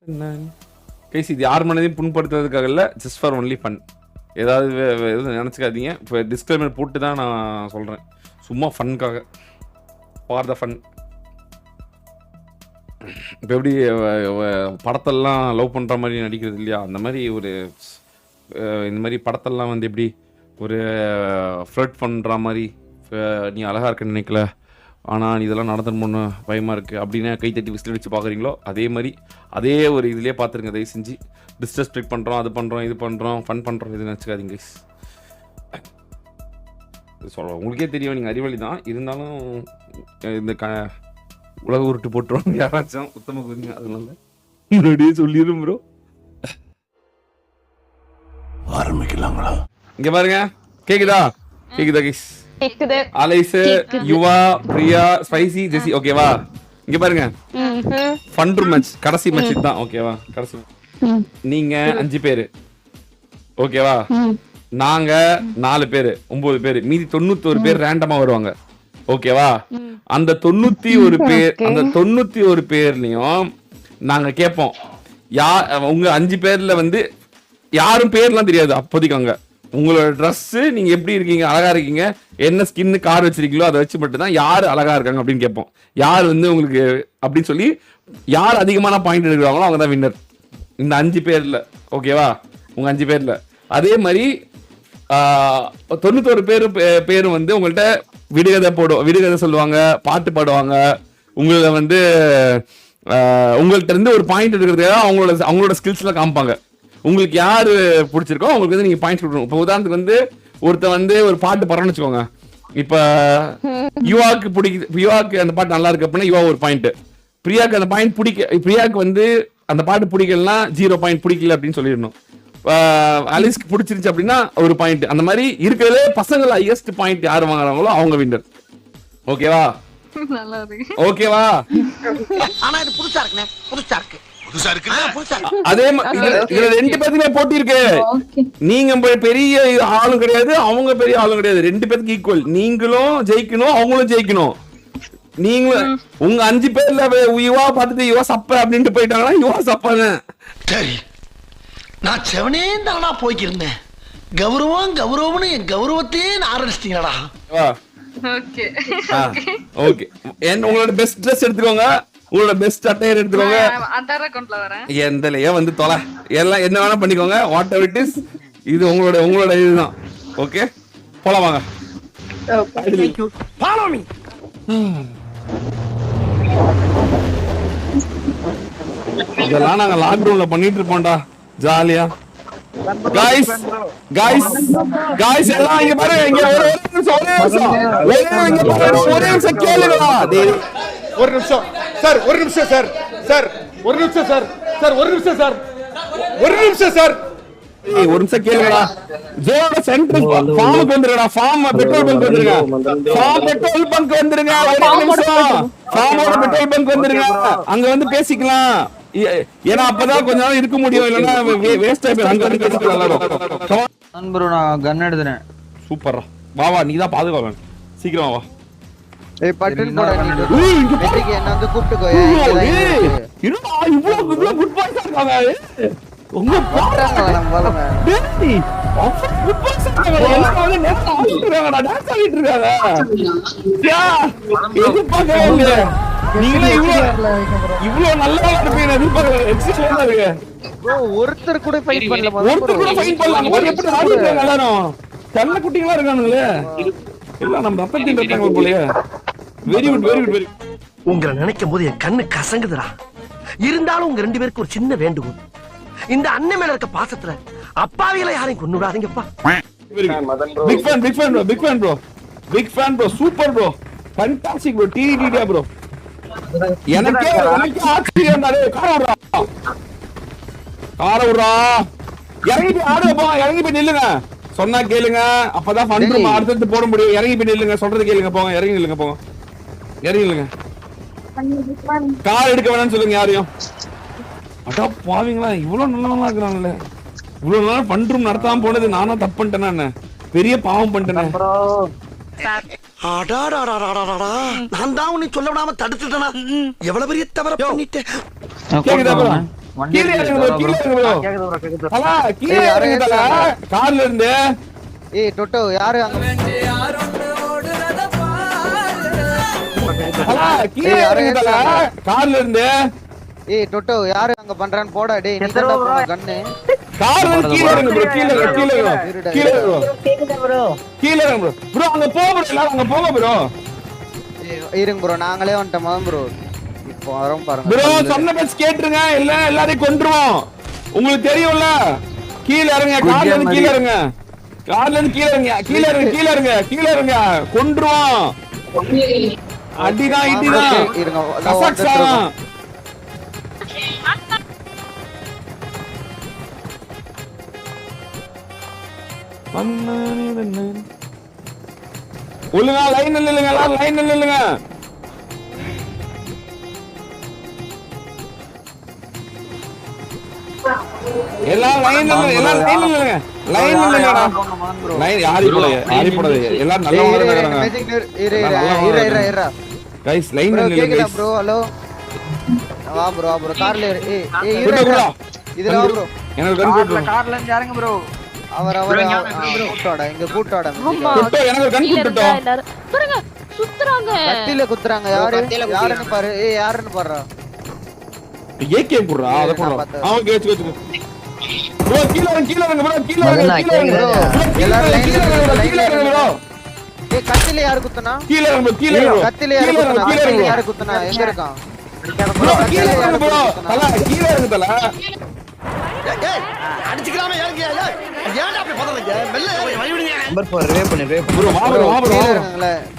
Guys இது யார் மனதையும் புண்படுத்துறதுக்காக இல்லை, ஜஸ்ட் ஃபார் ஒன்லி ஃபன். ஏதாவது எதுவும் நினச்சிக்காதீங்க. இப்போ டிஸ்க்ளைமர் போட்டு தான் நான் சொல்கிறேன், சும்மா ஃபன்னுக்காக, ஃபார் த ஃபன். இப்போ எப்படி படத்தெல்லாம் லவ் பண்ணுற மாதிரி நடிக்கிறது இல்லையா, அந்த மாதிரி ஒரு இந்த மாதிரி படத்தெல்லாம் வந்து எப்படி ஒரு ஃப்ளர்ட் பண்ணுற மாதிரி, நீ அழகாக இருக்க நினைக்கல ஆனால் இதெல்லாம் நடந்துடணும்னு பயமாக இருக்குது அப்படின்னு கைத்தட்டி விசில் அடித்து பார்க்குறீங்களோ அதே மாதிரி அதே ஒரு இதுலேயே பார்த்துருங்க. தயவு செஞ்சு டிஸ்ரெஸ்பெக்ட் பண்ணுறோம், அது பண்ணுறோம், இது பண்ணுறோம், ஃபன் பண்ணுறோம், இது நினச்சிக்காதீங்க கைஸ். சொல்கிறோம் உங்களுக்கே தெரியும், நீங்கள் அறிவாளி தான், இருந்தாலும் இந்த உலக உருட்டு போட்டுருவாங்க யாராச்சும் உத்தம குறிங்க, அதனால முன்னாடியே சொல்லிடும் ப்ரோ. ஆரம்பிக்கலாங்களா? இங்க பாருங்க, கேக்குதா கேக்குதா கைஸ்? கேக்குது. அலைஸ், யுவா, பிரியா, ஸ்பைசி, ஜெசி, ஓகேவா? இங்க பாருங்க, ஃபன் மேட்ச், கடைசி மேட்ச் இதுதான், ஓகேவா? கடைசி நீங்க 5 பேரு, ஓகேவா? நாங்க 4 பேரு, 9 பேரு, மீதி 91 பேர் ரேண்டமா வருவாங்க, ஓகேவா? அந்த 91 பேர், அந்த 91 பேர்லயும் நாங்க கேட்போம், உங்க 5 பேர்ல வந்து யாரும் பேர்லாம் தெரியாது அப்போதைக்கு. அங்க உங்களோட ட்ரெஸ்ஸு, நீங்க எப்படி இருக்கீங்க, அழகா இருக்கீங்க, என்ன ஸ்கின்னு கார் வச்சிருக்கீங்களோ அதை வச்சு மட்டும் தான் யார் அழகா இருக்காங்க அப்படின்னு கேட்போம். யார் வந்து உங்களுக்கு அப்படின்னு சொல்லி யார் அதிகமான பாயிண்ட் எடுக்கிறாங்களோ அவங்க தான் வின்னர் இந்த 5 பேர்ல, ஓகேவா? உங்க 5 பேர்ல. அதே மாதிரி 91 பேரும் வந்து உங்கள்கிட்ட விடுகதை சொல்லுவாங்க, பாட்டு பாடுவாங்க. உங்களை வந்து உங்கள்கிட்ட இருந்து ஒரு பாயிண்ட் எடுக்கிறதுக்காக அவங்களோட ஸ்கில்ஸ்ல காமிப்பாங்க. உங்களுக்கு யாரு பிடிச்சிருக்கோ அவங்களுக்கு வந்து நீங்க பாயிண்ட்ஸ் கொடுக்கணும். இப்போ உதாரணத்துக்கு வந்து ஒருத்தர் வந்து ஒரு பாட்டு பாடுறோம்னு வச்சுக்கோங்க. இப்ப யுவாக்கு அந்த பாட்டு நல்லா இருக்கு அப்படின்னா யுவா ஒரு பாயிண்ட், பிரியாக்கு அந்த பாயிண்ட் பிரியாக்கு வந்து அந்த பாட்டு பிடிக்கலன்னா 0 பாயிண்ட், பிடிக்கல அப்படின்னு சொல்லிடணும். அலிஸ்க்கு பிடிச்சிருச்சு அப்படின்னா ஒரு பாயிண்ட். அந்த மாதிரி இருக்கிறதுல பசங்கள ஹையஸ்ட் பாயிண்ட் யார் வாங்குறாங்களோ அவங்க வின்னர், ஓகேவா? ஓகேவா? ஆனா இது புதுசா இருக்குனே, புதுசா இருக்கு. அதே இதுல 2 பேருக்குமே போட்டி இருக்கு. நீங்க பெரிய ஆளும் கிடையாது, அவங்க பெரிய ஆளும் கிடையாது, 2 பேருக்கு ஈக்குவல். நீங்களும் ஜெயிக்கணும், அவங்களும் ஜெயிக்கணும். நீங்களும் உங்க 5 பேர்ல யுவா பார்த்துட்டு யுவா சப்ப அப்படின்ட்டு போயிட்டாங்கன்னா யுவா சப்பானு. சரி, நான் செவனே தானா போய்க்கிருந்தேன். கௌரவம்னு என் கௌரவத்தையே ஆரம்பிச்சிட்டீங்களா? ஓகே ஓகே, உங்களோட பெஸ்ட் ட்ரெஸ் எடுத்துக்கோங்க, உங்களோட பெஸ்ட் அட்டையர் எடுத்துக்கோங்க. அண்டார் அக்கவுண்ட்ல வரேன், எந்தலையா வந்து தொலை, எல்லாம் என்ன வேணா பண்ணிக்கோங்க, வாட் எவர் இட் இஸ். இது உங்களோட இதுதான், ஓகே? போலாம் வாங்க. Follow me. இதெல்லாம் நாங்க லாக்டவுன்ல பண்ணிட்டு இருப்போம்டா ஜாலியா. गाइस எல்லாம் இங்க பாருங்க, இங்க ஒரே நிமிஷம் கேளுங்களா. ஒரு நிமிஷம் சார், ஒரு நிமிஷம் சார், சார் ஒரு நிமிஷம் சார், சார் ஒரு நிமிஷம் சார், ஒரு நிமிஷம் சார், ஒரு நிமிஷம் கேளுங்கடா. ஜோட சென்ட்ரல் ஃபார்முக்கு வந்துருங்கடா, ஃபார்ம் பெட்ரோல் பங்க் வந்துருங்க, ஃபார்ம் பெட்ரோல் பங்க் வந்துருங்க, ஒரு நிமிஷம் ஃபார்மோட பெட்ரோல் பங்க் வந்துருங்க, அங்க வந்து பேசிக்கலாம். ஏன்னா அப்பதான் கொஞ்ச நாள் இருக்க முடியும், இல்லன்னா வேஸ்ட் ஆயிடும். அங்க வந்து பேசிக்கலாம். ப்ரோ நான் கன் எடுத்துறேன். சூப்பர்ரா, வா வா, நீ தான் பாதுகாவலன், சீக்கிரம் வா. ஏய் பட்டன் போடா, நீ வெட்டிக்கு என்ன வந்து கூப்பிட்டுக்கோ. இவ்வளவு குட் பாய்ஸ் இருக்காங்க உங்க போறாங்க வரங்க. டேய் ஆஃபர் குட் பாய்ஸ் இருக்காங்க, எல்லாம் வந்து நேரா ஆடிட்டுறாங்கடா, டான்ஸ் ஆடிட்டு இருக்காங்க. யா இது பாக்கவே நீங்களே இவ்வளவு நல்லா இருப்பீங்க, எதிர்பார்க்கல. எக்ஸிஸ்ட்ல இருக்கு ப்ரோ, ஒருத்தர் கூட ஃபைட் பண்ணல, ஒருத்தர் கூட ஃபைட் பண்ணல. அவங்க எப்படி ஆடிட்டு இருக்காங்க எல்லாரும், செல்ல குட்டிங்களா இருக்கானுங்களே எல்லாம். நம்ம அப்பத்தின் இருக்காங்க போலயே. Very good very good very. உங்களை நினைக்கும் போது என் கண்ணு கசங்குதுடா. இருந்தாலும் உங்க 2 பேருக்கு ஒரு சின்ன வேண்டுகோள், இந்த அண்ணன் மேல இருக்க பாசத்துல அப்பாவிகளை யாரையும் கொண்டு விடாதீங்கப்பா. Big fan big fan bro, big fan bro, big fan bro, super bro, fantastic bro, டிடிடியா ப்ரோ. எனக்கு ஆச்சரியம் தான். கார விடுறா, இறங்கி போய் ஆடுங்க, போ இறங்கி போய் நில்லுங்க, சொன்னா கேளுங்க, அப்பதான் ஃபன் ரூம் அடுத்து போட முடியும். இறங்கி போய் நில்லுங்க, சொல்றது கேளுங்க, போங்க இறங்கி நில்லுங்க, போங்க இறங்கி நில்லுங்க. கார் எடுக்க வேணாம்னு சொல்லுங்க யாரையும். அடா பாவீங்களா, இவ்வளவு நல்லவங்களா இருக்கிறாங்களே. இவ்வளவு நாள் ஃபன் ரூம் நடத்தாம போனது நானா தப்பு பண்ணிட்டேனா, என்ன பெரிய பாவம் பண்ணிட்டேனே. நான் தான் உன்னை சொல்ல விடாம தடுத்துட்டேனா, எவ்வளவு பெரிய தவறு பண்ணிட்டேன். கேக்குதா ப்ரோ? கீழே இறங்குங்க bro, கீழே இறங்குங்க bro. தல கீழே இறங்குங்க தல கார்ல இருந்து. ஏய் டொட்டோ யாரு அங்க தல கீழே இறங்குங்க தல கார்ல இருந்து. ஏய் டொட்டோ யாரு அங்க பண்றான்னு போடா டேய் நீ தான் போற கண்ணு கார்ல இருந்து கீழே இறங்குங்க bro, கீழே இறங்குங்க கீழே இறங்குங்க கேக்குதா ப்ரோ கீழே இறங்குங்க bro அங்க போக bro, எல்லாரும் அங்க போங்க bro. இருங்க ப்ரோ நாங்களே வந்துட்டோம் ப்ரோ இப்போ வரோம் பாருங்க bro சொன்ன பேச்சு கேட்டுருங்க, இல்ல எல்லாரையும் கொன்றுவோம். உங்களுக்கு தெரியும்ல, கீழே இறங்க கார்ல இருந்து கீழே இறங்க, கார்ல இருந்து கீழே இறங்க, கீழே இறங்க கீழே இறங்க கீழே இறங்க கொன்றுவோம். அடிதான் இடிதான் இருங்க கசக்ஸான். ஒழுங்கா லைன் இல்லைங்க, எல்லாரும் லைன் இல்லைங்க. எல்லாம் லைன் இல்ல, எல்லாம் லைன் இல்லைங்க, லைன் இல்லைங்கடா. லைன் யாரி போடாது, எல்லாரும் நல்லா வராங்க गाइस லைன் இல்ல गाइस bro ஹலோ வா bro கார்ல ஏய் இருடா இதுல வா bro எனக்கு கன் போடு கார்ல இருந்து இறங்கு ப்ரோ. அவர் கூட்டோட இங்க கூட்டோட குட்டோ எனக்கு கன் குட்டோ பாருங்க சுத்துறாங்க கத்தில குத்துறாங்க யாருன்னு பாரு ஏய் யாருன்னு பாருடா ஏகே போடுறா அத போடுறா ஓகே வெச்சு bro கீழ இறங்க bro கீழ இறங்க எல்லாரும் கீழ இறங்க bro ஏய் கத்தில யாரு குத்துனா கீழ இறங்க கத்தில யாரு குத்துனா எங்க இருக்கான் bro கீழ இறங்க bro தல கீழ இறங்க தல ஏய் அடிச்சுக்கலாமே ஏங்க ஏன்டா அப்படி பதறீங்க மெல்ல வழி விடுங்க நம்பர் 4 ரேப் பண்ணு bro வா bro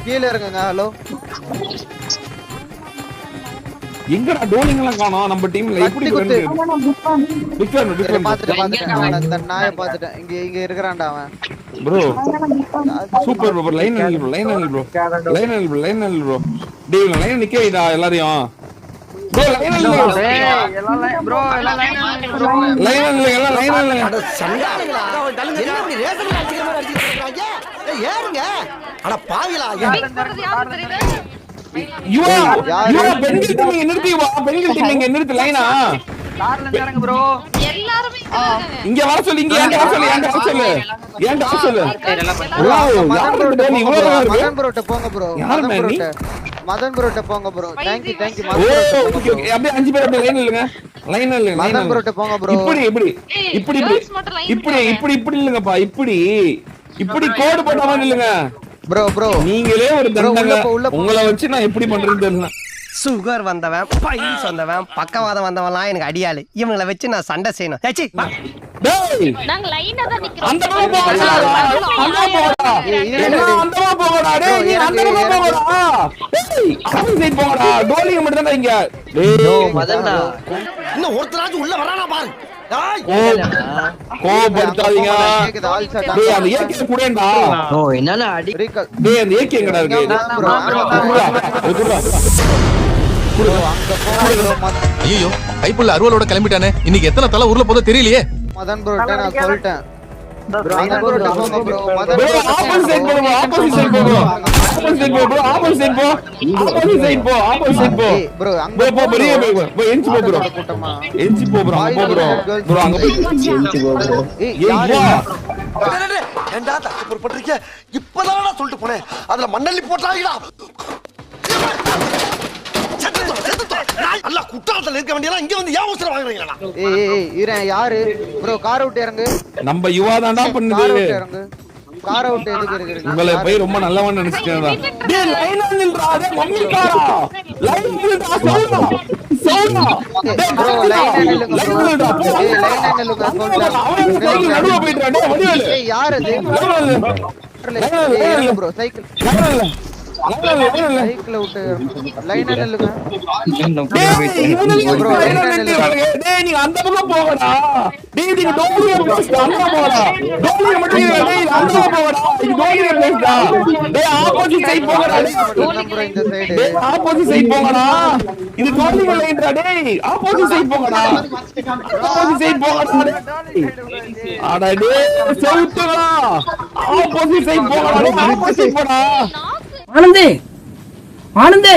கீழ இறங்குங்க ஹலோ எங்கடா டோலிங் எல்லாம் காணோம் நம்ம டீம்ல எப்படி இருக்கு டிஃபரண்ட் பாத்துட்டேன் அந்த நாயை பாத்துட்டேன் இங்க இருக்கறான்டா அவன் bro super bro line bro line bro டேய் லைன் நிக்க வைடா எல்லாரையும் bro லைன் ப்ரோ எல்லாம் லைன் அட சண்டாளங்களா என்ன இப்படி ரேசர்ல அடிக்கிற மாதிரி அடிச்சிட்டு இருக்காங்க ஏய் ஏறுங்க அட பாவிகளா யுவா பெண்கள் டீம் நிறுத்தி வா பெண்கள் டீம் இங்க நிறுத்து லைனா கார்ல இருந்து இறங்கு ப்ரோ. எல்லாரும் இங்க வர சொல்லு இங்க ஏன்டா வர சொல்லு வாவ் யாரு டோலி இவ்வளவு இருக்கு மதன் ப்ரோட்ட போங்க ப்ரோ மதன் ப்ரோட்ட போங்க bro thank you okay okay அப்படியே அஞ்சு பேர் அப்படியே லைன் இல்லங்க மதன் ப்ரோட்ட போங்க ப்ரோ இப்படி இல்லங்கப்பா இப்படி கோட் போட்ட மாதிரி இல்லங்க ப்ரோ நீங்களே ஒரு தண்டங்க உங்களை வச்சு நான் எப்படி பண்றேன்னு தெரியல. சுகர் வந்தவன் பைல்ஸ் வந்தவன் பக்கவாதம் வந்தவன்லாம் எனக்கு அடியாளு இவங்களை வச்சு நான் சண்டை செய்யணும் ஏச்சி டேய் நாங்க லைனா தான் நிக்கிறோம் அந்த பக்கம் போடா டேய் நீ அந்த பக்கம் போடா டேய் கம்மி சைடு போடா டோலிங்க மட்டும் தான் இங்க டேய் மதன்டா இன்னும் ஒருத்தராச்சும் உள்ள வரானா பாரு டேய் கோபப்படுத்தாதீங்க டேய் அந்த ஏகே குடேண்டா ஓ என்னன்னா அடி டேய் அந்த ஏகே எங்கடா இருக்கு ஐயோ கைப்புள்ள அருவலோட கிளம்பிட்டானே இன்னைக்கு எத்தனை தலை ஊர்ல போதோ தெரியலையே மதன் ப்ரோட்ட நான் சொல்லிட்டேன் மதன் ப்ரோட்ட போங்க ப்ரோ மதன் bro ஆப்போசிட் போ ப்ரோ அங்க போ பெரிய போ எஞ்சி போ ப்ரோ அங்க போய் ஏண்டா தப்பு பண்றீங்க இப்பதான் சொல்லிட்டு போனேன் அதுல மண்ணள்ளி போட்டாங்கடா அல்ல குற்றாலத்துல இருக்க வேண்டியலாம் இங்க வந்து ஏன் உசுர வாங்குறீங்களா ஏய் இறேன் யாரு ப்ரோ கார் அவுட் இறங்கு நம்ம யுவா தான்டா கார் பண்ணுது அவுட் இறங்கு கார் அவுட் எதுக்கு இருக்கு உங்களை போய் ரொம்ப நல்லவன் நினைச்சிட்டேன்டா டேய் லைனா நில்றா டேய் மம்மி காரா லைன் நில்றா சவுனா டேய் ப்ரோ லைன் நில்லுங்க ப்ரோ ஏய் லைன் நில்லுங்க சொல்றேன் அவன் சைக்கிள் நடுவுல போயிடுறா டேய் வடிவேலு ஏய் யார் அது ப்ரோ சைக்கிள் சைக்கிள் விட்டு லைன் நில்லுங்க டேய் நீ அந்த பக்கம் போகடா டேய் நீ டோலிய பேஸ்டா அந்த போடா டோலிய மட்டும் டேய் அந்த போடா நீ டோலிய பேஸ்டா டேய் ஆப்போசிட் சைடு போகடா ப்ரோ இந்த சைடு டேய் ஆப்போசிட் சைடு போகடா இது டோலிய லைன்டா டேய் ஆப்போசிட் சைடு போகடா அட டேய் சவுத்துடா ஆப்போசிட் சைடு போகடா ஆப்போசிட் போடா ஆனந்தே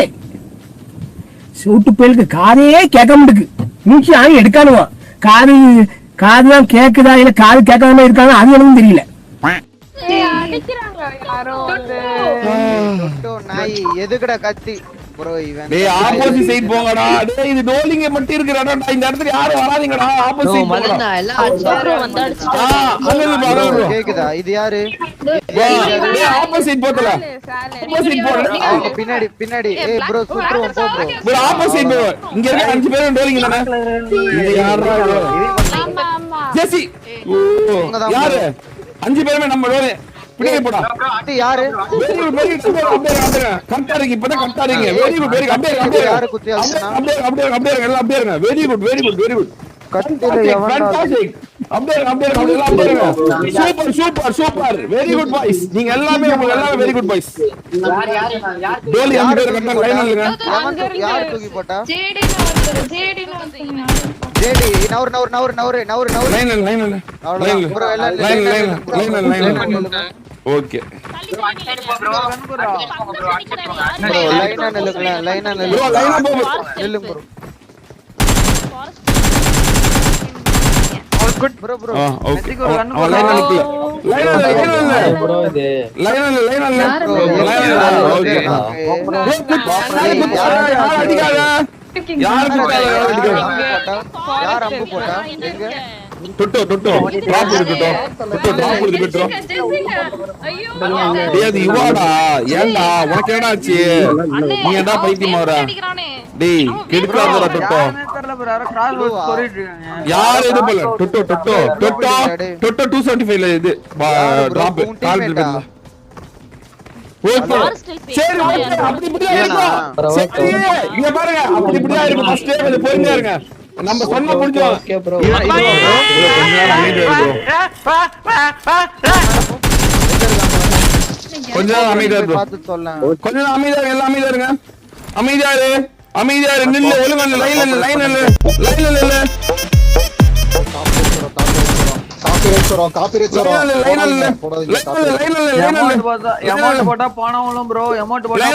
சூட்டு பேருக்கு காதே கேட்க முடியுது மூச்சு ஆணி எடுக்கானுவான் காதுலாம் கேக்குதா இல்ல காது கேட்காம இருக்காங்க அது எனக்கு தெரியல. டொட்டோ நாய் எதுக்குடா கத்தி ப்ரோ இவன் டேய் ஆப்போசிட் சைடு போங்கடா. டேய் இது டோலிங்க மட்டும் இருக்குடா. இந்த இடத்துல யாரும் வராதீங்கடா. ஆப்போசிட் போங்கடா. மதன் எல்லாம் அடிச்சாரு வந்து அடிச்சிட்டு கேக்குதா? இது யாரு? டேய் ஆப்போசிட் போடல. ஆப்போசிட் போடல. பின்னாடி ஏய் ப்ரோ சுற்றுவோம் போ ப்ரோ. ப்ரோ ஆப்போசிட் போ. இங்க இருக்க 5 பேரும் டோலிங்க தானே. இது யாரா இது? ஆமா ஆமா ஜெசி. யாரு? 5 பேருமே நம்ம டோலி. பின்னாடி போடா. இது யாரு? வெரி குட் அப்படியே கண்டாரிங்க. இப்பதான் கண்டாரிங்க. வெரி குட் அப்படியே யாரு குத்தி அடிச்சனா? அப்படியே எல்லாம் அப்படியே இருங்க. வெரி குட் கத்தில எவன்டா? Super very good boys. நீங்க எல்லாமே வெரி குட் பாய்ஸ். டோலி அந்த கரெக்ட்டா லைன்ல இல்லங்க. யார் தூக்கி போட்டா? ஜேடி நவர் லைன்ல ஓகே லைனா நில்லுங்க ப்ரோ. ப்ரோ ஓகே லைன்ல ஓகே யார் அம்பு போட்டா? எங்க? தொட்டோ டிராப் இருக்கு ஐயோ டேய் அது இவாடா. ஏன்டா உனக்கு என்னடா ஆச்சு? நீ ஏன்டா பைத்தியமாவற? டேய் கெடுக்காதடா தொட்டோ. தெரியல ப்ரோ யாரோ கிராஸ் வோட் சொல்லிட்டு இருக்காங்க. யார் இது போல தொட்டோ 275 ல இது டிராப் கால் பண்ணல. ஓகே சரி ஓகே அப்படி இப்படியா இருக்கும். சரி இங்க பாருங்க அப்படி இப்படியா இருக்கும். ஃபர்ஸ்ட் கொஞ்சம் பொறுமையா இருங்க. நம்ம சொன்ன முடிஞ்சோம். Okay bro. கொஞ்சம் அமைதியா இரு. பார்த்து சொல்லலாம். கொஞ்சம் அமைதியா இருங்க. எல்லாம் அமைதியா இருங்க. அமைதியா இரு. நில்லு ஒழுங்கா லைன்ல இல்ல. அமௌண்ட் போட்டா பணம் ப்ரோ. அமௌண்ட் போட்டா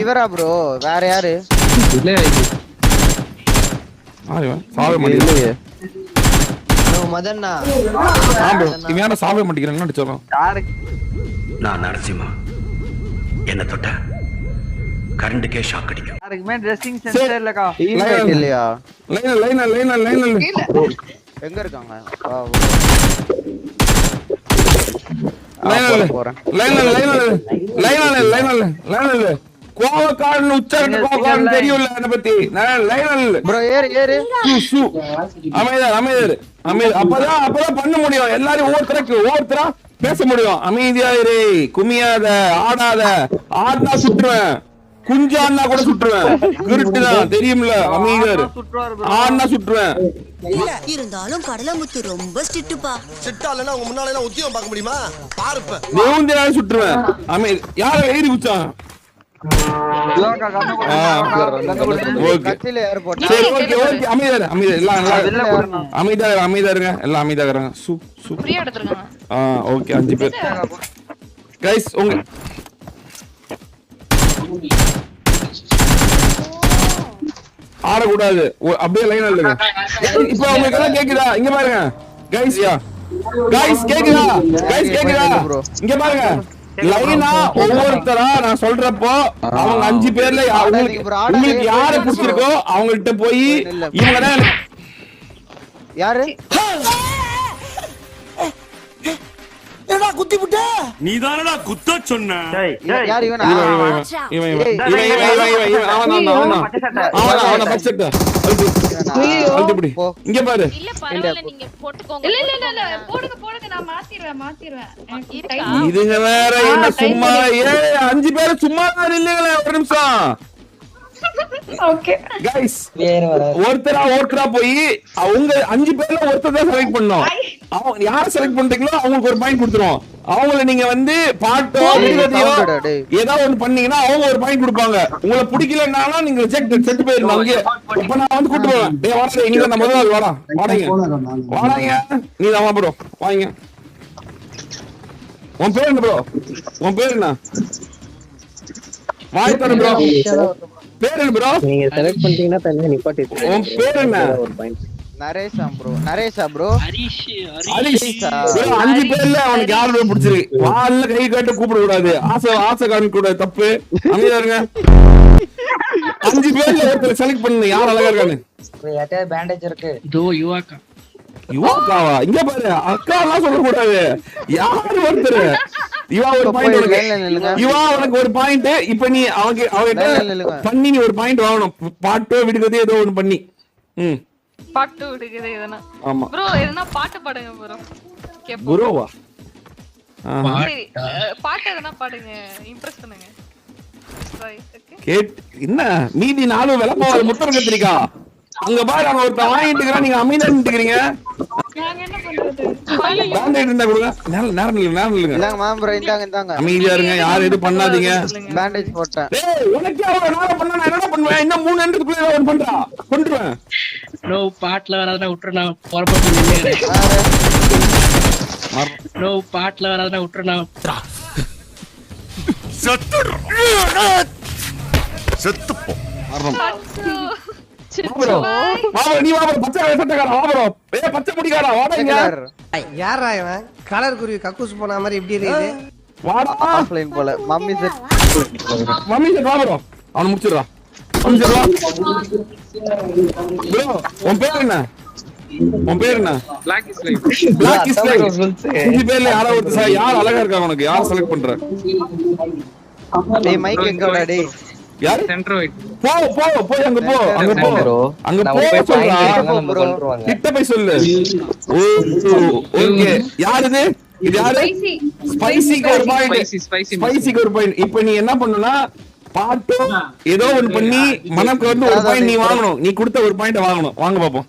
இவரா ப்ரோ? வேற யாரு? மதன்னா சாப்பிட மாட்டேங்கிறான்னு சொல்றோம். நான் நரசிம்மா என்ன தொட்ட கரண்டுக்கே ஷாக் அடிக்கும். யாருக்குமே ட்ரெஸ்ஸிங் சென்ஸ் இல்லக்கா. டீம்மேட் இல்லையா? லைன்ல எங்க இருக்காங்க? கோவக்காரன் உச்சாரண கோவக்காரன் தெரியும்ல என்ன பத்தி. ப்ரோ ஏறு அமைதியாரு. அப்பதான் பண்ண முடியும். எல்லாரும் ஒவ்வொருத்தரா பேச முடியும். அமைதியா இரு. குமியாத ஆடாத. ஆடினா சுட்டுருவேன். குஞ்சான்னா கூட சுட்டுருவேன். கிருட்டுதான் தெரியும்ல. அமைதியாரு. ஆடினா சுட்டுருவேன். இருந்தாலும் கடலமுத்து ரொம்ப ஸ்ட்ரிக்ட்பா. சிட்டாலனா உங்க முன்னால எல்லாம் உத்தியோகம் பார்க்க முடியுமா? பாருப்ப தேவந்தியால சுட்டுருவேன். அமைதி யார ஏறி குச்சான்? கத்தில யாரு போட்டா? சரி ஓகே அமைதியா எல்லாம் அமைதியா இருங்க. எல்லாம் அமைதியா இருங்க. ஃப்ரீயா எடுத்துருங்க. ஓகே 5 பேர் गाइस உங்க ஆட கூடாது. அப்படியே லைன்ல இல்லங்க. இப்போ உங்களுக்கு எல்லாம் கேக்குதா? இங்க பாருங்க गाइस கேக்குதா? இங்க பாருங்க லைனா ஒவ்வொருத்தரா நான் சொல்றப்போ அவங்க 5 பேர்ல உங்களுக்கு யாரை பிடிச்சிருக்கோ அவங்கள்ட்ட போய் இவங்க தான் யாரு? குத்தி புட்ட நீதானடா குத்த சொன்ன. யார் இவனா? அவன பச்சட்ட அல்டி இங்க பாரு. இல்ல பரவாயில்லை நீங்க போட்டுக்கோங்க. இல்ல போடுங்க நான் மாத்திடுவேன். இதுங்க வேற என்ன சும்மா 5 பேர் சும்மா தான் இல்லீங்களே. ஒரு நிமிஷம் ஓகே गाइस ஒருத்தரா போய் அவங்க 5 பேர்ல ஒருத்தர் தான் செலக்ட் பண்ணோம். அவங்க யார் செலக்ட் பண்றீங்களோ அவங்களுக்கு ஒரு பாயிண்ட் கொடுத்துருவோம். அவங்கள நீங்க வந்து பாட்டோ விடுகதையோ ஏதாவது ஒண்ணு பண்ணீங்கன்னா அவங்க ஒரு பாயிண்ட் கொடுப்பாங்க. உங்களை பிடிக்கலன்னாலும் நீங்க ரிஜெக்ட் செட் போயிருங்க. அங்கே இப்ப நான் வந்து கூட்டு போவேன். டேய் வாடா இங்க நம்ம முதல்ல வாடாங்க நீ தான் ப்ரோ வாங்க. உன் பேர் என்ன ப்ரோ? உன் பேர் என்ன? வாய் தர ப்ரோ. பேர் என்ன ப்ரோ? நீங்க செலக்ட் பண்ணிட்டீங்கன்னா தனியா நிப்பாட்டிட்டு உன் பேர் என்ன? ஒரு பாயிண்ட். நரேஷா ப்ரோ நரேஷா ப்ரோ ஹரிஷ். bro, 5 பேர்ல அவனுக்கு யாரு bro பிடிச்சிருக்கு? வால்ல கை காட்ட கூப்பிட கூடாது. ஆசை காமிக்க கூடாது. தப்பு. அமைதியா இருங்க. 5 பேர்ல ஒருத்தர் செலக்ட் பண்ணு. யார் அழகா இருக்கானு? யார்ட்ட பேண்டேஜ் இருக்கு? யுவாக்காவா? இங்க பாரு, அக்கா எல்லாம் சொல்ல கூடாது. யாரு ஒருத்தர்? இவா ஒரு பாயிண்ட் உனக்கு. இவா உனக்கு ஒரு பாயிண்ட். இப்ப நீ அவங்க பண்ணி நீ ஒரு பாயிண்ட் வாங்கணும். பாட்டோ விடுகதே ஏதோ ஒண்ணு பண்ணி. பாட்டு விடுக்குது எதனா. ஆமா ப்ரோ எதனா பாட்டு பாடுங்க ப்ரோ. குரோவா? சரி பாட்டு எதனா பாடுங்க. இம்ப்ரெஸ் பண்ணுங்க. கேட் என்ன மீதி 4 விளப்பாவது முத்தர கத்திரிக்கா. அங்க பாரு அங்க ஒருத்த வாங்கிட்டுக்கிறா. நீங்க அமைதியா நின்னுக்கிறீங்க. நாங்க என்ன பண்றது? பேண்டேட் இருந்தா கொடுங்க. நேரம் இல்லைங்க. இந்தாங்க மாம் ப்ரோ இந்தாங்க அமைதியா இருங்க. யாரும் எதுவும் பண்ணாதீங்க. பேண்டேஜ் போட்டேன். டேய் உனக்கு யாரோ நான் பண்ணா நான் என்ன பண்ணுவேன்? இன்னும் 3 நிமிஷத்துக்குள்ள ஏதோ ஒன்னு பண்றா. கொன்றுவேன். ப்ரோ பாட்ல வராதனா விட்டுற நான் போறப்ப நின்னேன். ப்ரோ பாட்ல வராதனா விட்டுற நான் செத்து போ. ப்ரோ வாங்க நீ வாங்க. பச்சை சட்டக்காரா வா ப்ரோ. ஏய் பச்சை முடிக்காரா வாடங்க. யாரா இவன் கலர் குருவி கக்கூஸ் போன மாதிரி எப்படி இருக்குது? வாடா. ஆஃப்லைன் போல மம்மி செட் வா ப்ரோ. அவன முடிச்சிடுறா. முடிச்சிடுறா. ப்ரோ உன் பேர் என்ன? Black is life. 5 பேர்ல யாரோ ஒருத்தர் யார் அழகா இருக்கா உனக்கு? யார் செலக்ட் பண்ற? டேய் மைக் எங்கடா டேய்? யார்? சென்ட்ரோயிட். போ அங்க போ. அங்க போ சொல்றா. கிட்ட போய் சொல்லு. ஓகே. யார் இது? இது யாரு? ஸ்பைசிக்கு ஒரு பாயிண்ட். இப்போ நீ என்ன பண்ணனும்னா பாட்டு ஏதோ ஒன்னு பண்ணி மனக்கு வந்து ஒரு பாயிண்ட் நீ வாங்கணும். நீ கொடுத்த ஒரு பாயிண்ட் வாங்கணும். வாங்க பாப்போம்.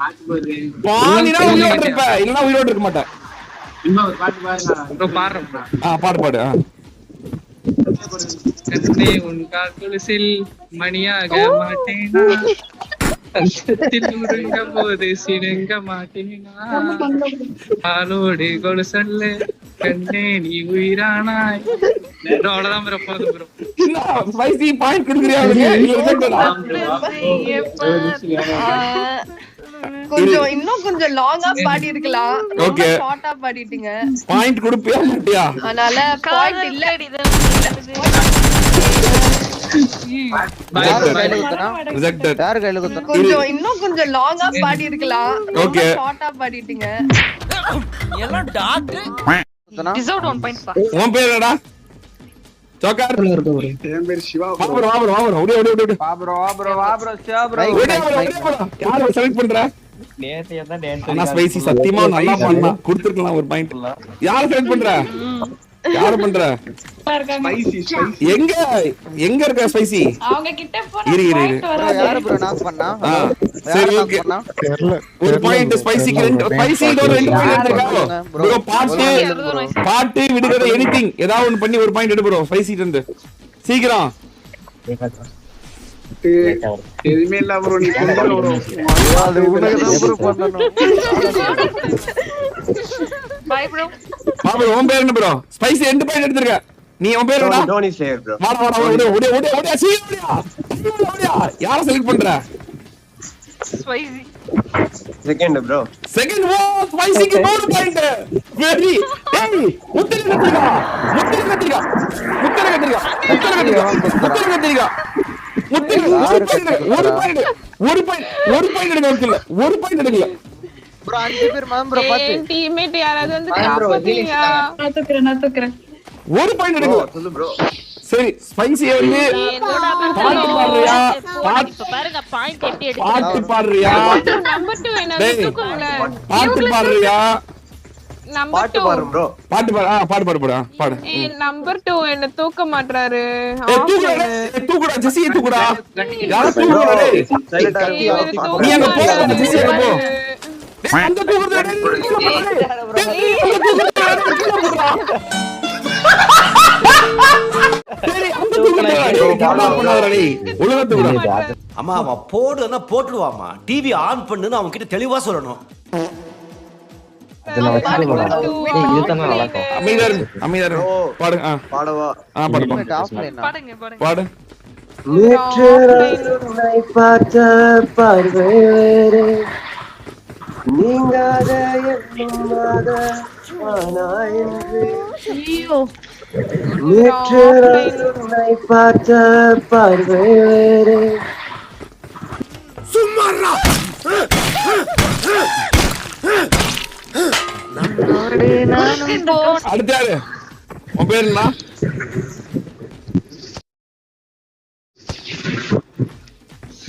பாடினா உயிரோட இருப்ப. இல்லனா உயிரோட இருக்க மாட்டே. பாடு. கண்ணே உன் கால்குலிசில் மணியாக மாட்டேனா உருங்க போது சினுங்க மாட்டேனா பாலோடு கொலுசல்ல கண்ணே நீ உயிரானாய். அவ்வளவுதான் ப்ரோ. போதும் ப்ரோ. ஸ்பைசி பாயிண்ட் கொடுக்குறியா? கொஞ்சம் இன்னும் கொஞ்சம் லாங்கா பாடி இருக்கலாம். ஓகே ஷார்ட்டா பாடிட்டீங்க. பாயிண்ட் கொடுப்பியா மாட்டியா? அதனால பாயிண்ட் இல்ல. கொஞ்சம் இன்னும் கொஞ்சம் லாங்கா பாடி இருக்கலாம். ஓகே ஷார்ட்டா பாடிட்டீங்க. எல்லாம் டாக்டர் டிசர்வ் 1 பாயிண்ட் பா. உன் பேர் என்னடா? சோக்கார். என் பேர் சிவா. வா ப்ரோ. ஓடி. வா ப்ரோ சிவா ப்ரோ. யாரை செலக்ட் பண்ற? நேத்தியா தான் டான்ஸ். ஆனா ஸ்பைசி சத்தியமா நல்லா பண்ணா. கொடுத்துக்கலாம் ஒரு பாயிண்ட். யாரை செலக்ட் பண்ற? யாரை பண்ற? எங்க இருக்க ஸ்பைசி? அவங்க கிட்ட போனா இரு. பாயிண்ட் வராது. யாரு ப்ரோ நாக் பண்ணா? சரி ஓகே. ஒரு பாயிண்ட் ஸ்பைசிக்கு 2 ஸ்பைசி ஒரு 2 பாயிண்ட் எடுத்துக்கோ ப்ரோ. பாட்டு விடுகதை எனிதிங் ஏதாவது ஒன்னு பண்ணி ஒரு பாயிண்ட் எடு ப்ரோ. ஸ்பைசி இருந்து சீக்கிரம். எதுமே இல்ல ப்ரோ. நீ கொண்டு ப்ரோ. அது உனக்கு தான் ப்ரோ பண்ணனும். Bye bro. வா ப்ரோ. உன் பேர் என்ன ப்ரோ? ஸ்பைசி 2 பாயிண்ட் எடுத்துக்க. நீ உன் பேர் என்ன? Tony slayer bro. வாடா. ஓடியா சீக்கிரம் ஓடியா. யாரை செலக்ட் பண்ற? Spicy second bro. செகண்ட் வா. ஸ்பைசிக்கு 3 பாயிண்ட். வெரி. ஏய் முத்திர கத்திரிக்கா. ஒரு பாயிண்ட் எடுக்கல. ப்ரோ 5 பேர் மாம் ப்ரோ பாத்து. டீம்மேட் யாராவது வந்து காப்பாத்துங்க. நான் தூக்குறேன். ஒரு பாயிண்ட் எடுக்கல. சொல்லு ப்ரோ. சரி ஸ்பைசி வந்து பாட்டு பாடுறியா? பாருங்க பாயிண்ட் எப்படி எடுத்து பாட்டு பாடுறியா? நம்பர் 2 என்ன தூக்குங்க. பாட்டு பாடுறியா? நம்பர் 2 பாரு ப்ரோ. பாட்டு பாடு. நம்பர் 2 என்ன தூக்க மாட்டறாரு. தூக்குடா ஜெசி தூக்குடா. யார தூக்குடா டேய். நீ அங்க போ ஜெசி அங்க போ. டேய் அந்த தூக்குடா டேய். சரி அந்த தூக்குடா டேய். கவலை பண்ணாதடா டேய். ஒழுங்கா தூக்குடா. அம்மா அவன் போடுனா போட்டுடுவாமா. டிவி ஆன் பண்ணுன்னு அவன் கிட்ட தெளிவா சொல்லணும். இதெல்லாம் வச்சிருக்கோம். இதுதான் நல்லா இருக்கும். அமைதியா இரு. பாடு. பாடவா? பாடு. பாடுங்க. பாடு. நேற்று உன்னை பார்த்த பார்வை வேறு நீங்காத எண்ணுமாத ஆனா என்று நேற்று உன்னை பார்த்த பார்வை வேறு சும்மாறா அடுத்த யாரு உன் பேர் என்ன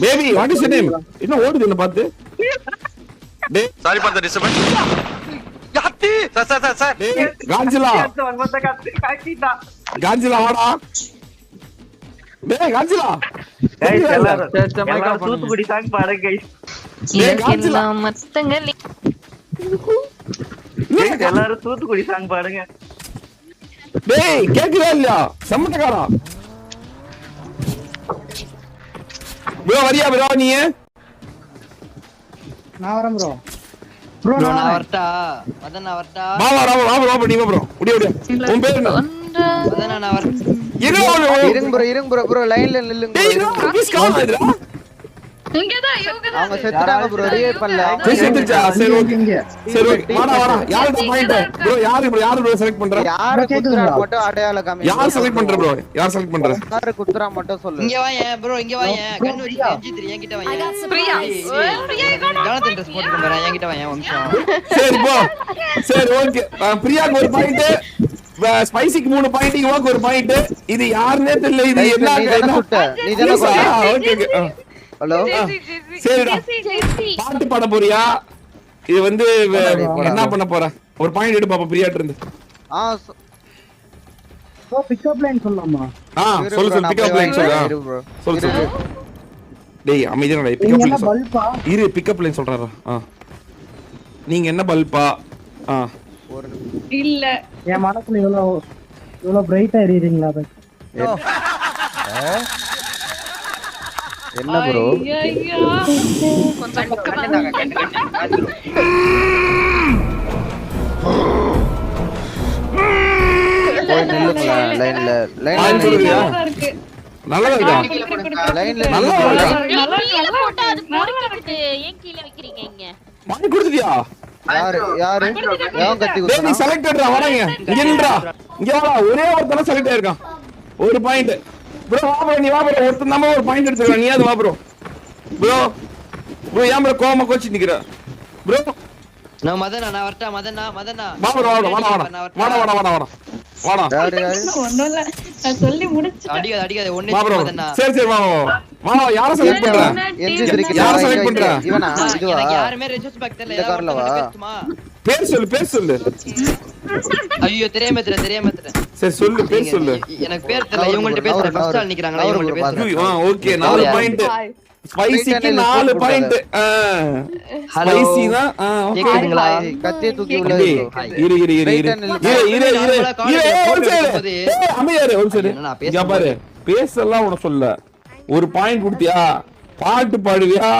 baby what is your name என்ன ஓடுது என்ன பார்த்து டேய் சாரி ஃபார் தி டிஸ்டர்பன்ஸ் யாத்தி சார் டேய் காஞ்சிலா காஞ்சிலா வாடா டேய் காஞ்சிலா எல்லாரும் தூத்துக்குடி சாங் பாடுங்க கைஸ். எல்லாரும் தூத்துக்குடி சாங் பாடுங்க. டேய் கேக்குதா இல்லையா சம்மட்டக்காரா ப்ரோ வரியா ப்ரோ நீ நான் வரேன் ப்ரோ. ப்ரோ நான் வரட்டா மதன் நான் வரட்டா வா நீங்க ப்ரோ ஓடி உன் பேர் என்ன மதன் நான் வரேன். இருங்க ப்ரோ லைன்ல நில்லுங்க டேய் bro. ப்ளீஸ் கம் ஆயிடுடா இங்கதான் இவங்கதான் அவங்க செத்துட்டாங்க ப்ரோ ரிவைவ் பண்ணல. செத்துச்சா சரி ஓகே வாடா யாரு பாயிண்ட் ப்ரோ யாரு ப்ரோ செலக்ட் பண்ற யாரு குத்துறா மட்டும் அடையாள காமி. யார் செலக்ட் பண்ற ப்ரோ யார் செலக்ட் பண்ற யாரு குத்துறா மட்டும் சொல்லு. இங்க வாங்க ப்ரோ இங்க வாங்க கண்ணு வச்சு எஞ்சி என்கிட்ட வாங்க பிரியா பிரியா ஜானதன் ட்ரெஸ் போட்டு போறேன் என்கிட்ட வாங்க ஒரு நிமிஷம் சரி போ சரி ஓகே பிரியாக்கு ஒரு பாயிண்ட் ஸ்பைசிக்கு 3 பாயிண்ட் இவனுக்கு ஒரு பாயிண்ட் இது யாருன்னே தெரியல இது என்ன நீ தான சொன்ன. ஓகே ஹலோ சரிடா பாட்டு பாட போறியா இது வந்து என்ன பண்ண போற ஒரு பாயிண்ட் எடு பாப்பா பிரியாட்ட இருந்து பிக்கப் லைன் சொல்லலாமா? சொல்லு பிக்கப் லைன் சொல்லு டேய் அமைதியா டேய் பிக்கப் லைன் பல்பா இரு பிக்கப் லைன் சொல்றறா நீங்க என்ன பல்பா இல்ல என் மனசுல இவ்வளவு பிரைட்டா எரியுறீங்களா பை? என்ன ப்ரோ ஐயா கொஞ்சம் பக்கமா போய் நில்லுங்களா லைன்ல இருக்கு நல்லா இருக்கா லைன்ல நல்லா இருக்கா கீழ போட்டா அது போடுறது ஏன் கீழ வைக்கிறீங்க இங்க பாட்டு கொடுத்துட்டியா யாரு ஏன் கத்தி டேய் நீ குத்துறான்? செலக்டட்ரா வரங்க இங்க நின்றா இங்க வா ஒரே ஒருத்தன செலக்ட் ஆயிருக்கான் ஒரு பாயிண்ட் ப்ரோ வா ப்ரோ நீ வா ப்ரோ ஒருத்தன் நம்ம ஒரு பாயிண்ட் எடுத்துக்க நீ அது வா ப்ரோ ப்ரோ ஏன் ப்ரோ கோமா கோச்சி நிக்கிற ப்ரோ நான் மதனா நான் வரட்டா மதனா வா ப்ரோ வாடா யாரு ஒண்ணும் இல்ல நான் சொல்லி முடிச்சிட்டேன் அடிக்காத வா ஒண்ணே ப்ரோ மதனா சரி வா யார செலக்ட் பண்ற எந்திரிக்கு யார செலக்ட் பண்ற இவனா இதுவா எனக்கு யாருமே ரெஜிஸ்டர் பேக் தெரியல இந்த கார்ல வா. பேர் சொல்லு ஐயோ தெரியாம சரி சொல்லு பேர் சொல்லு எனக்கு பேர் தெரியல இவங்கள்ட்ட பேசுறேன் ஃபர்ஸ்ட் ஆள் நிக்கறாங்களா இவங்கள்ட்ட பேசுறேன் ஓகே 4 பாயிண்ட் ஸ்பைசிக்கு 4 பாயிண்ட் ஸ்பைசி தான் கேக்குதுங்களா கத்திய தூக்கி உள்ள பாரு பேசலாம் உன சொல்ல ஒரு பாயிண்ட் கொடுத்தியா பாட்டு பாடுவியா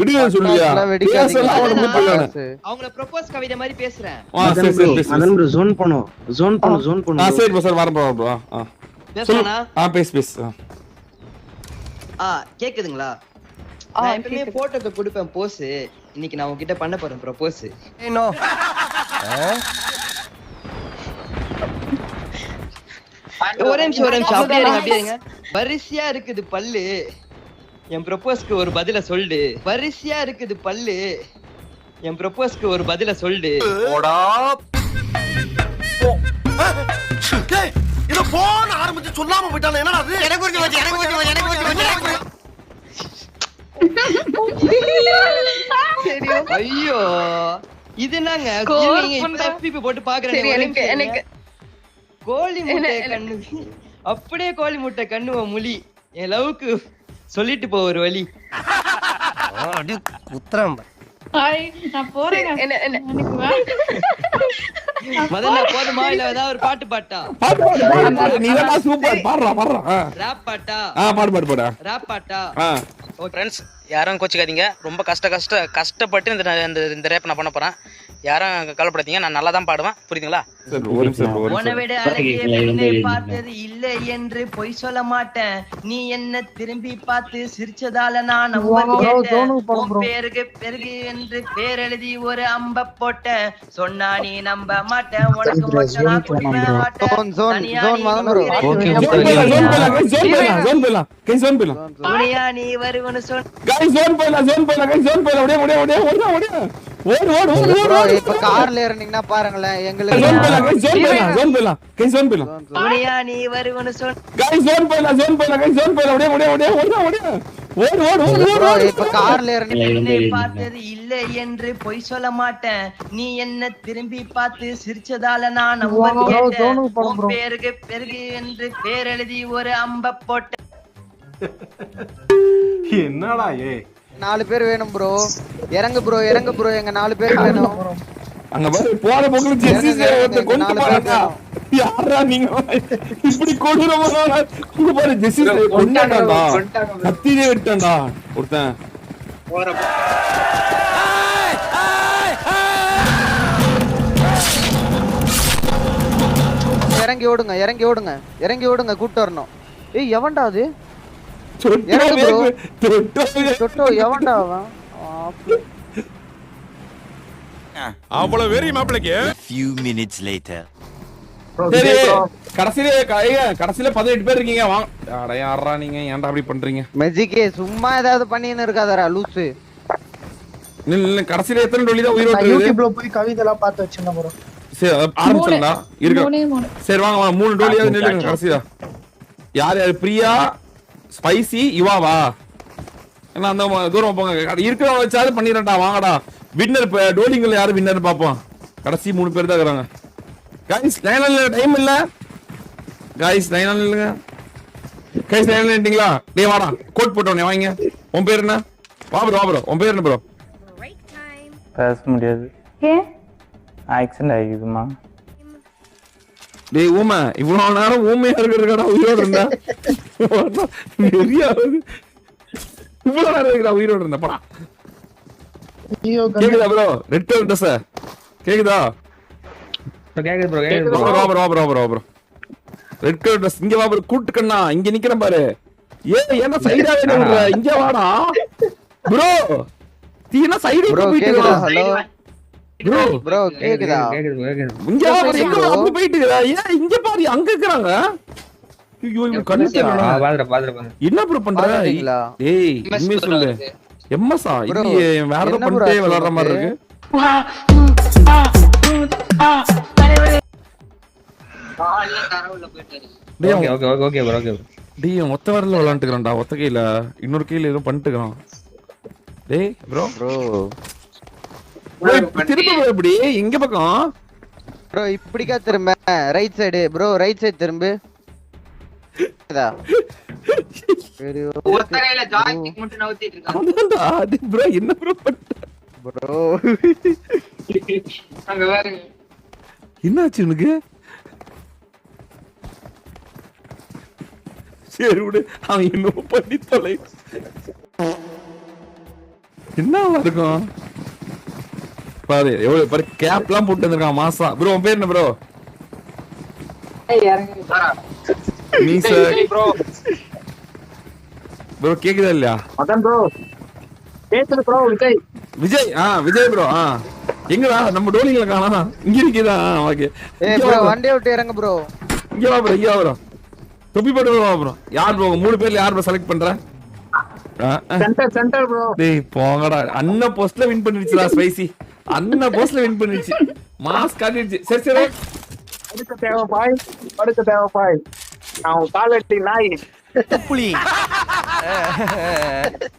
விடுவியா சொல்லுவியா பேசலாம் உனக்கு சொல்லணும் அவங்கள ப்ரோபோஸ் கவிதை மாதிரி பேசுறேன் சரி ஜோன் பண்ணு சரி சார் வரேன் ப்ரோ பேசுறேனா பேசு கேக்குதுங்களா நான் எப்பவுமே போட்டோக்கு கொடுப்பேன் போஸ் இன்னைக்கு நான் உங்ககிட்ட பண்ண போறேன் ப்ரோபோஸ் ஒரே நிமிஷம் அப்படியே இருங்க வரிசையா இருக்குது பல்லு என் ப்ரோபோஸ்க்கு ஒரு பதில சொல்லு வரிசையா இருக்குது பல்லு என் ப்ரோபோஸ்க்கு ஒரு பதில சொல்லு போடா டேய் இத போன் ஆரம்பிச்சு சொல்லாம போய்ட்டானே என்னடா அது எனக்கு குறிச்சு ஐயோ இது என்னங்க நீங்க இப்ப FPP போட்டு பாக்குறேன் எனக்கு கோழி முட்டை கண்ணு அப்படியே கோழி முட்டை கண்ணுவ முலி என் லவ்க்கு சொல்லிட்டு போ ஒரு வழி உத்தரம் நான் போறேன் எனக்கு மதனா போதுமா இல்ல ஏதாவது ஒரு பாட்டு பாட்டா நீ தான் சூப்பர் பாடுறா ராப் பாட்டா பாடு ராப் பாட்டா ஃப்ரெண்ட்ஸ் யாரும் கோச்சிக்காதீங்க ரொம்ப கஷ்டப்பட்டு இந்த ரேப் நான் பண்ண போறேன் யாரும் கவலைப்படாதீங்க, நான் நல்லா தான் பாடுவேன், புரியுதுங்களா? ஒரு நிமிஷம் bro, ஒரு உன்னை நிமிஷம். விட அழகிய பெண்ணை பார்த்தது இல்லை என்று பொய் சொல்ல மாட்டேன். நீ என்ன திரும்பி பார்த்து சிரிச்சதால நான் நம்ப கேட்டேன். உன் பேருக்கு பெருகு என்று பேர் எழுதி ஒரு அம்ப போட்டேன். சொன்னா நீ நம்ப மாட்டேன், உனக்கு மட்டும் நான் குடிமை மாட்டேன். துணியா நீ வருவன்னு இப்ப கார்ல ஏறினீங்கன்னா பாருங்களேன் எங்களுக்கு துணியா நீ வருவன்னு இப்ப கார்ல என்னை பார்த்தது இல்லை என்று பொய் சொல்ல மாட்டேன். நீ என்ன திரும்பி பார்த்து சிரிச்சதால நான் நம்ப கேட்டேன். உன் பேருக்கு பெருகு என்று பேர் எழுதி ஒரு அம்ப போட்டேன். என்னடா 4 பேர் வேணும் ப்ரோ. இறங்கு ப்ரோ, இறங்கு ப்ரோ, எங்க 4 பேர் வேணும். அங்க பாரு போற போக்குல ஜெர்சி சேவத்தை கொண்டு போறாங்க. யாரா நீங்க இப்படி கொடூரமா இங்க பாரு ஜெர்சி கொண்டாடா கத்திலே விட்டடா ஒருத்தன். இறங்கி ஓடுங்க, இறங்கி ஓடுங்க, இறங்கி ஓடுங்க, கூட்டி வரணும். ஏய் எவன்டா அது? தொட்டோ எவன்டா அவன்? அவ்வளவு வெறி மாப்பிளைக்கு. few minutes later சரி கடைசில 18 பேர் இருக்கீங்க. வாங்க அட யாரா நீங்க ஏன்டா அப்படி பண்றீங்க? மெஜிக்கே சும்மா ஏதாவது பண்ணின்னு இருக்காதடா லூசு. இல்ல கடைசில எத்தனை டோலி தான் உயிரோட இருக்கு? யூடியூப்ல போய் கவிதைலாம் பார்த்து வச்சிருந்தேன் ப்ரோ. சரி ஆரம்பிச்சறடா இருக்கு. சரி வாங்க வாங்க 3 டோலியாவது நில்லுங்க கடைசில. யார் யார்? பிரியா, ஸ்பைசி, யுவாவா? என்ன அந்த தூரம் போங்க. இருக்கிறவங்க வச்சாவது பண்ணிரடா. வாங்கடா வின்னர் டோலிங்ல யாரு வின்னர் பாப்போம். கடைசி 3 பேர் தான் இருக்காங்க. गाइस லைன்ல டைம் இல்ல. गाइस லைன்ல இல்லங்க. गाइस லைன்ல நின்றீங்களா? டேய் வாடா கோட் போட்டோனே வாங்க. உன் பேர் என்ன? வா ப்ரோ, வா ப்ரோ. உன் பேர் என்ன ப்ரோ? பேச முடியாது. ஆக்சிடென்ட் ஆயிடுமா? டேய் ஊமை இவ்வளவு நேரம் ஊமையா இருக்கறடா உயிரோட இருந்தா. வெறியா இவ்வளவு நேரம் இருக்கடா உயிரோட இருந்தா போடா. கேக்குதா ப்ரோ? ரெட் கலர் Dress கேக்குதா? கேக்குது ப்ரோ, கேக்குது ப்ரோ. வா ப்ரோ. ரெட் கலர் Dress இங்க வா ப்ரோ. கூட்டு கண்ணா இங்க நிக்கிறேன் பாரு. ஏன்னா சைடாவே நில்ற. இங்க வாடா ப்ரோ. தீனா சைடு போயிட்டு கேக்குதா? Hello bro. ப்ரோ கேக்குதா? இங்க வா ப்ரோ. எங்க அப்படி போயிட்டு இருக்கா? இங்க பாரு அங்க இருக்கறாங்க. ஐயோ இவங்க கண்டுடா. பாத்துறேன். என்ன ப்ரோ பண்ற? ஏய் உண்மையா சொல்லு. எம்எஸ்ஆ இல்லையே வேற ஏதோ பண்ணிட்டே விளையாடுற மாதிரி இருக்கு. Okay bro. டேய் ஒத்த வரல விளையாண்டுக்கறான்டா. ஒத்த கையில இன்னொரு கையில ஏதோ பண்ணிட்டுக்கறான். டேய் ப்ரோ திரும்ப எப்படி எங்க பக்கம்? ப்ரோ இப்படிக்கா திரும்ப right side bro, right side திரும்ப. ஒத்தரையில ஜாய்ஸ்டிக் மட்டும் நவுத்திட்டு இருக்காங்க. அது ப்ரோ என்ன ப்ரோ பண்ண ப்ரோ? அங்க பாரு என்னாச்சு உனக்கு? சரி விடு, அவன் இன்னும் பண்ணி தொலை. என்னவா இருக்கும் பாரு. எவ்வளவு பாரு கேப்லாம் போட்டு வந்திருக்கான் மாசா. ப்ரோ உன் பேர் என்ன ப்ரோ? ப்ரோ கேக்குதா இல்லையா? அதான் ப்ரோ பேசுற ப்ரோ. விஜய் விஜய் ப்ரோ. எங்கடா நம்ம டோலிங்கள காணா? இங்க இருக்கீதா? ஓகே ஏய் ப்ரோ வண்டியை விட்டு இறங்க ப்ரோ. இங்க வா ப்ரோ. தொப்பி போட்டு வா ப்ரோ. யார் ப்ரோ 3 பேர்ல யார் ப்ரோ செலக்ட் பண்ற? Centre bro. டேய் போங்கடா. அண்ணா போஸ்ட்ல வின் பண்ணிடுச்சுடா ஸ்பைசி. அண்ணா போஸ்ட்ல வின் பண்ணிடுச்சு. மாஸ் காட்டிடுச்சு. சரி அடுத்த தேவை பாய். நான் காலட்டி நாய் புலி.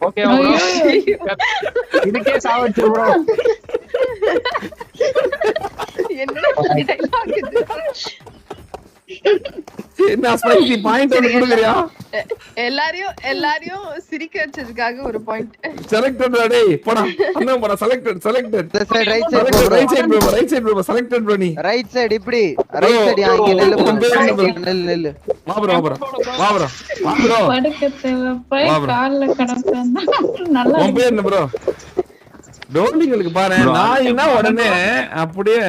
Okay bro. இதுக்கே சாவச்சு ப்ரோ. என்னடா டயலாக் இது? என்ன ஸ்பைசி பாயிண்ட் கொடுக்கறியா? எல்லாரையும் சிரிக்க வச்சதுக்காக ஒரு பாயிண்ட். செலக்டட் டேய் போடா. அண்ணா போடா. Selected right side bro. Selected bro. நீ ரைட் சைடு இப்படி ரைட் சைடு இங்க நில்லு. வா ப்ரோ. படுக்க தேவை போய் கால்ல கடந்தா நல்லா. உன் பேர் என்ன ப்ரோ? டோலிங்களுக்கு பாரு நாயினா உடனே அப்படியே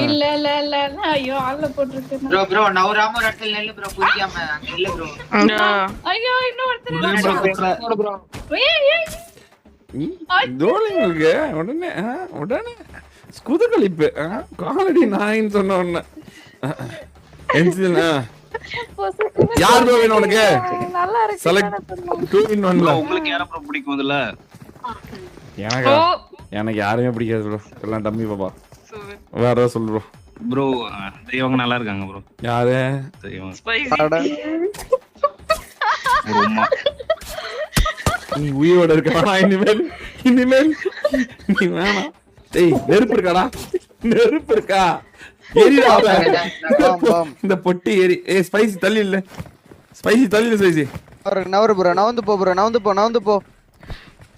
இல்ல இல்ல இல்ல இல்ல ஐயோ ஆள்ல போட்டுருக்கு ப்ரோ ப்ரோ நவராம ஒரு இடத்துல நெல்லு ப்ரோ புரியாம அங்க இல்ல ப்ரோ ஐயோ இன்னொருத்தர் ப்ரோ டோலிங்களுக்கு உடனே உடனே ஸ்குதகளிப்பு காலடி நாயின்னு சொன்ன உடனே யார் ப்ரோ வேணும் உனக்கு நல்லா இருக்கு செலக்ட் 2 in 1ல உங்களுக்கு யார ப்ரோ பிடிக்கும் இதுல எனக்கு யாரையுமே பிடிக்காது ப்ரோ எல்லாம் டம்மி பாப்பா வேற ஏதாவது சொல்லு ப்ரோ ப்ரோ தெய்வங்க நல்லா இருக்காங்க ப்ரோ யாரு தெய்வங்க நீ உயிரோட இருக்கா இனிமேல் நீ வேணாம் டேய் நெருப்பு இருக்காடா நெருப்பு இருக்கா எரிடா இந்த பொட்டி எரி ஸ்பைசி தள்ளி இல்ல ஸ்பைசி நவரு ப்ரோ நவுந்து போ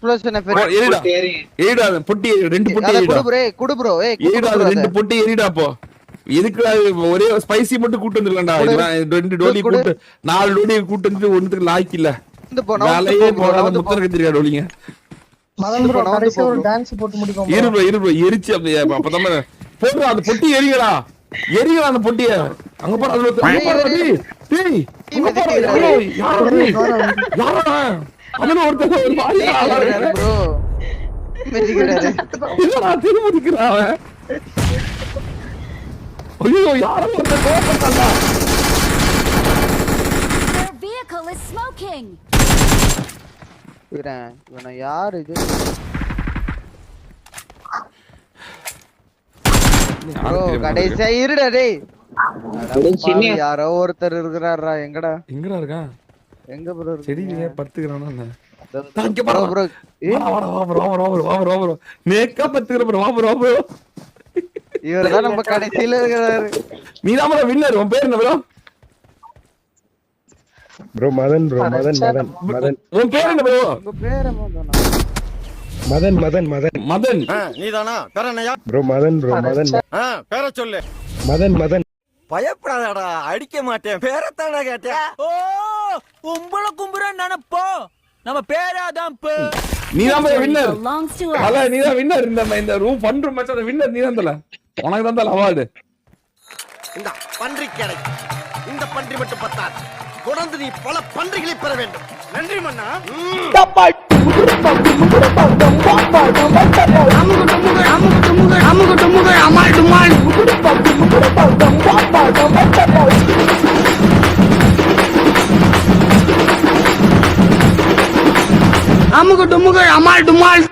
எக்ஸ்ப்ளோஷன் எஃபெக்ட் எரிடா பொட்டி ரெண்டு பொட்டி குடு ப்ரோ எரிடா ரெண்டு பொட்டி எரிடா போ எதுக்கு ஒரே ஸ்பைசி மட்டும் கூட்டு வந்துடலாம்டா ரெண்டு டோலி கூட்டு 4 டோலி கூட்டு வந்து ஒண்ணுக்கு லாய்க்கு இல்ல வேலையே போடாத முத்தர கத்திரிக்கா டோலிங்க இரு ப்ரோ எரிச்சு அப்படியே அப்பதான் போடுறா அந்த பொட்டி எரிங்கடா அந்த பொட்டிய அங்க போற அதுல டேய் யாரா அவன ஒருத்தர் ஒரு மாதிரி ப்ரோ மெதிக்கிறாரு இல்லடா திரும்பிக்கிறான் அவன் ஐயோ யாரோ ஒருத்தர் கோபப்பட்டான்டா vehicle is smoking இவன யார் இது ப்ரோ கடைசியா இருடா டேய் யாரோ ஒருத்தர் இருக்கறாரா எங்கடா இருக்கான் எங்க ப்ரோ செடியிலே படுத்துக்கறானா தாங்க ப்ரோ வா நேக்கா படுத்துக்கற ப்ரோ வா ப்ரோ இவர்தான் நம்ம கடைசில இருக்கறாரு நீ தான் ப்ரோ வின்னர் உன் பேர் என்ன ப்ரோ ப்ரோ மதன் உன் பேர் என்ன ப்ரோ உங்க பேர் மதன் நீதானா பேர என்னையா ப்ரோ மதன் பேர சொல்லு மதன் பயப்படாதடா அடிக்க மாட்டேன் பேரத்தானே கேட்டேன் ஓ உங்கள கும்புறேன் நினைப்போ நம்ம பேராதான் நீ தான் வின்னர் அல நீ தான் வின்னர் இந்த room fun room match winner நீ தான் தல உனக்கு தான் தல அவார்ட் இந்த பன்றி கடை இந்த பன்றி மட்டும் பத்தாது தொடர்ந்து நீ பல பன்றிகளை பெற வேண்டும் நன்றி மன்னா அமுகு டுமுகு அமால் டுமால்